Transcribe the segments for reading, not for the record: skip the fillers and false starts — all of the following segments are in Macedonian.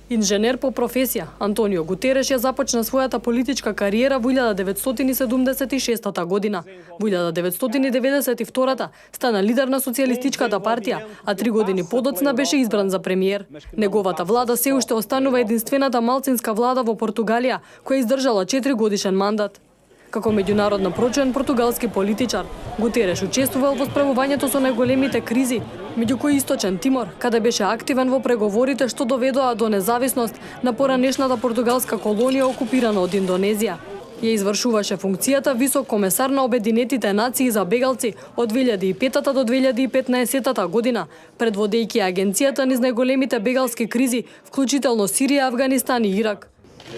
Инженер по професија, Антонио Гутереш ја започна својата политичка кариера во 1976 година. Во 1992 стана лидер на Социјалистичката партија, а 3 години подоцна беше избран за премиер. Неговата влада се уште останува единствената малцинска влада во Португалија, која издржала 4 годишен мандат. Како меѓународно прочуен португалски политичар, Гутереш учествувал во справувањето со најголемите кризи, меѓу кои Источен Тимор, каде беше активен во преговорите што доведоа до независност на поранешната португалска колонија окупирана од Индонезија. Ја извршуваше функцијата висок комесар на Обединетите нации за бегалци од 2005 до 2015 година, предводејќи агенцијата низ најголемите бегалски кризи, вклучително Сирија, Авганистан и Ирак.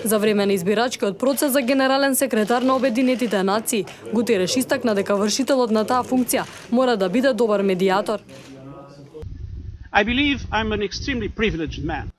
За време на избирачкиот процес за генерален секретар на Обединетите нации, Гутереш истакна дека вршителот на таа функција мора да биде добар медијатор. I believe I'm an extremely privileged man.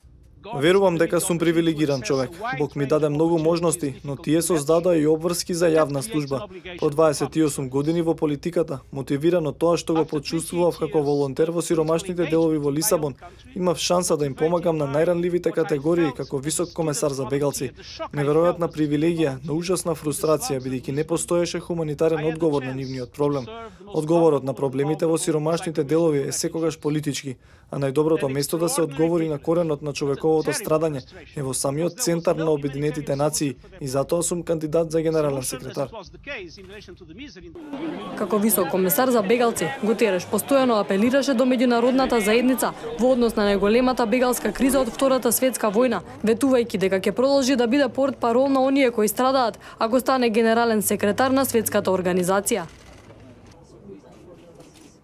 Верувам дека сум привилегиран човек. Бог ми даде многу можности, но тие создадоа и обврски за јавна служба. По 28 години во политиката, мотивиран од тоа што го почувствував како волонтер во сиромашните делови во Лисабон, имав шанса да им помагам на најранливите категории како висок комесар за бегалци. Неверојатна привилегија, но ужасна фрустрација, бидејќи не постоеше хуманитарен одговор на нивниот проблем. Одговорот на проблемите во сиромашните делови е секогаш политички, а најдоброто место да се одговори на коренот на човековото страдање е во самиот центар на Обединетите нации и затоа сум кандидат за генерален секретар. Како висок комесар за бегалци, Гутереш постојано апелираше до меѓународната заедница во однос на најголемата бегалска криза од Втората светска војна, ветувајќи дека ќе продолжи да биде портпарол на оние кои страдаат ако стане генерален секретар на светската организација.